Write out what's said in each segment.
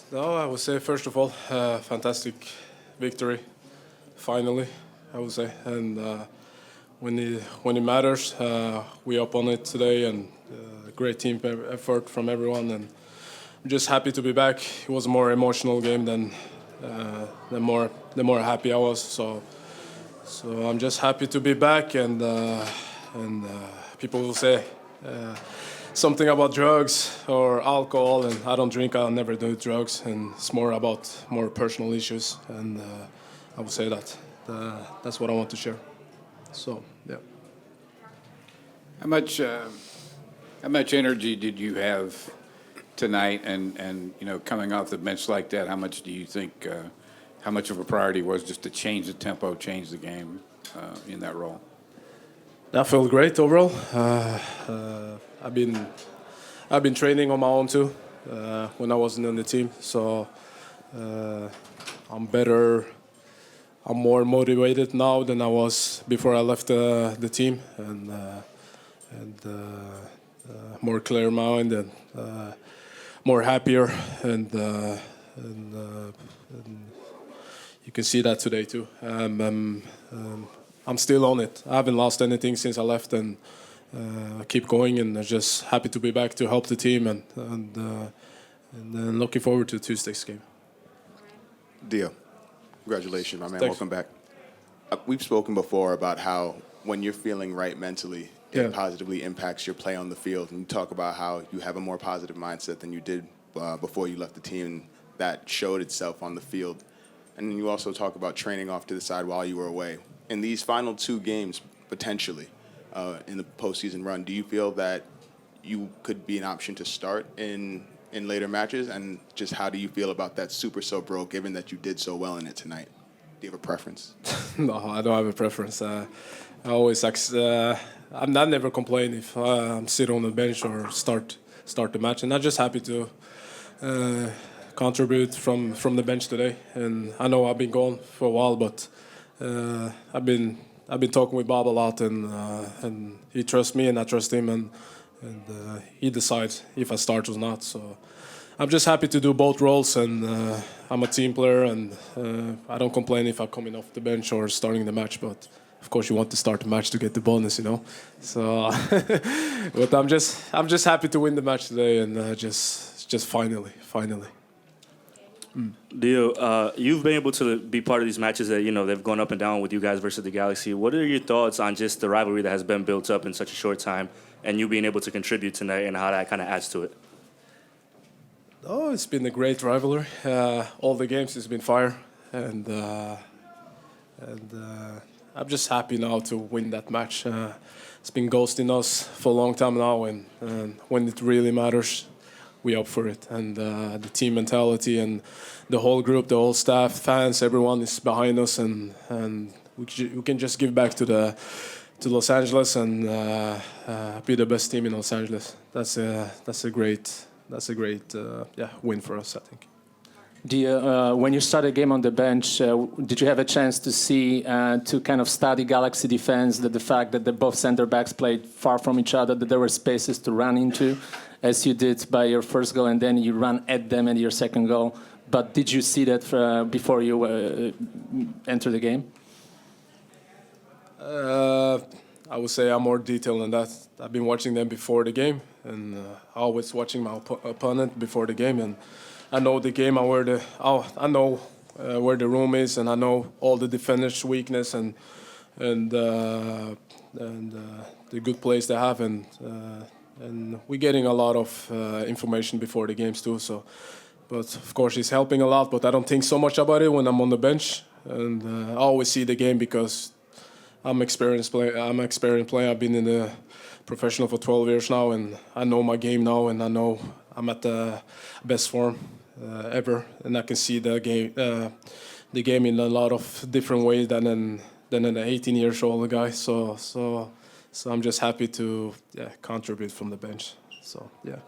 No, I would say first of all, fantastic victory, finally, I would say, and when it matters, we up on it today, and great team effort from everyone, and I'm just happy to be back. It was a more emotional game than the more happy I was. So I'm just happy to be back, and people will say. Something about drugs or alcohol, and I don't drink. I'll never do drugs, and it's more about more personal issues, and I would say that that's what I want to share. So yeah. How much energy did you have tonight, and coming off the bench like that? How much do you think? How much of a priority was just to change the tempo, change the game in that role? That felt great overall. I've been training on my own too when I wasn't on the team, so I'm better. I'm more motivated now than I was before I left the team, and more clear mind and more happier, and you can see that today too. I'm still on it. I haven't lost anything since I left, and keep going. And I'm just happy to be back to help the team, and looking forward to Tuesday's game. Dio, congratulations, my man. Thanks. Welcome back. We've spoken before about how when you're feeling right mentally, it positively impacts your play on the field. And you talk about how you have a more positive mindset than you did before you left the team, and that showed itself on the field. And then you also talk about training off to the side while you were away. In these final two games, potentially, in the postseason run, do you feel that you could be an option to start in later matches? And just how do you feel about that Super Sub role, given that you did so well in it tonight? Do you have a preference? No, I don't have a preference. I always I'm not never complain if I'm sitting on the bench or start the match, and I'm just happy to contribute from the bench today. And I know I've been gone for a while, but I've been talking with Bob a lot, and he trusts me and I trust him, and he decides if I start or not. So I'm just happy to do both roles, and I'm a team player, and I don't complain if I'm coming off the bench or starting the match. But of course, you want to start the match to get the bonus, So, but I'm just happy to win the match today, and just finally. Dio, you've been able to be part of these matches that, they've gone up and down with you guys versus the Galaxy. What are your thoughts on just the rivalry that has been built up in such a short time, and you being able to contribute tonight, and how that kind of adds to it? Oh, it's been a great rivalry. All the games has been fire, and I'm just happy now to win that match. It's been ghosting us for a long time now, and when it really matters, we up for it. And the team mentality and the whole group, the whole staff, fans, everyone is behind us, and we can just give back to Los Angeles and be the best team in Los Angeles. That's a great win for us, I think. When you started the game on the bench, did you have a chance to see, to kind of study Galaxy defense, that the fact that the both center backs played far from each other, that there were spaces to run into, as you did by your first goal, and then you run at them at your second goal? But did you see that before you enter the game? I would say I'm more detailed than that. I've been watching them before the game, and always watching my opponent before the game, and I know the game. I know where the room is, and I know all the defenders' weakness and the good plays they have, and we're getting a lot of information before the games too. So, but of course it's helping a lot. But I don't think so much about it when I'm on the bench, and I always see the game because I'm experienced player. I've been in the professional for 12 years now, and I know my game now, and I know I'm at the best form ever, and I can see the game in a lot of different ways than an 18-year-old guy. So I'm just happy to contribute from the bench. So yeah.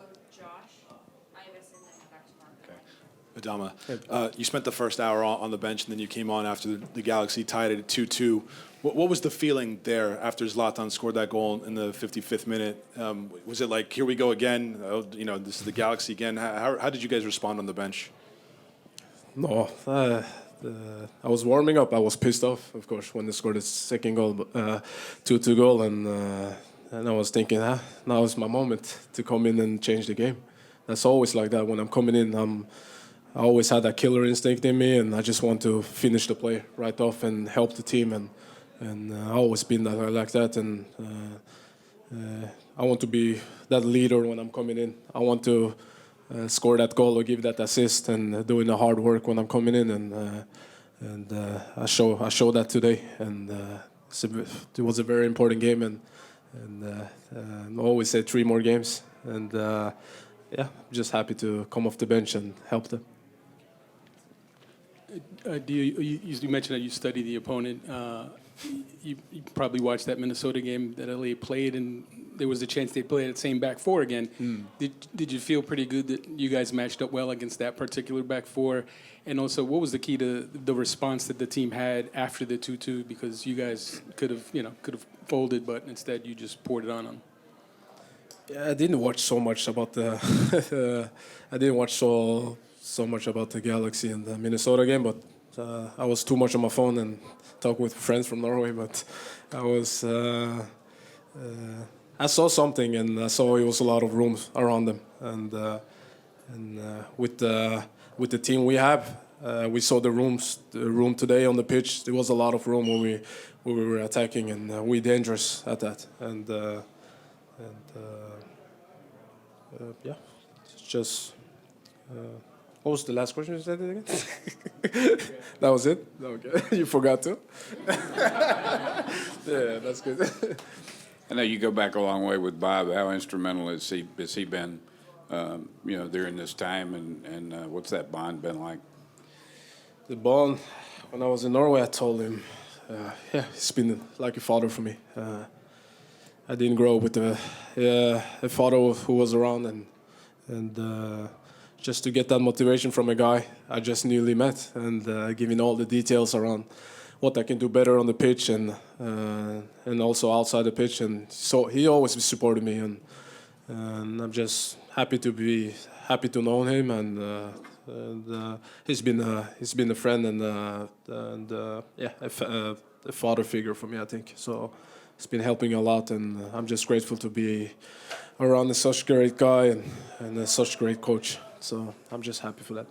Adama, you spent the first hour on the bench, and then you came on after the Galaxy tied it at 2-2. What was the feeling there after Zlatan scored that goal in the 55th minute? Was it like, here we go again? This is the Galaxy again. How did you guys respond on the bench? No, I was warming up. I was pissed off, of course, when they scored the second goal, 2-2 goal, and I was thinking, now is my moment to come in and change the game. That's always like that. When I'm coming in, I always had that killer instinct in me, and I just want to finish the play right off and help the team, and I always been like that, and I want to be that leader when I'm coming in. I want to score that goal or give that assist and doing the hard work when I'm coming in, and I show that today, and it was a very important game, and I always say 3 more games, and yeah, I'm just happy to come off the bench and help them. You mentioned that you study the opponent. You probably watched that Minnesota game that LA played, and there was a chance they played at the same back four again. Did you feel pretty good that you guys matched up well against that particular back four? And also, what was the key to the response that the team had after the 2-2? Because you guys could have folded, but instead you just poured it on them. Yeah, I didn't watch so much about so much about the Galaxy and the Minnesota game, but I was too much on my phone and talk with friends from Norway. But I saw something, and I saw it was a lot of rooms around them, and with the team we have, we saw the room today on the pitch. There was a lot of room when we were attacking, and we're dangerous at that, and yeah, it's just. What was the last question you said again? That was it? Okay. You forgot to? Yeah, that's good. I know you go back a long way with Bob. How instrumental has he been, during this time, and what's that bond been like? The bond, when I was in Norway, I told him, he's been like a father for me. I didn't grow up with a father who was around, and just to get that motivation from a guy I just newly met, and giving all the details around what I can do better on the pitch and also outside the pitch, and so he always supported me, and I'm just happy to know him, and he's been a friend and a father figure for me, I think. So it's been helping a lot, and I'm just grateful to be around such great guy and such great coach. So I'm just happy for that.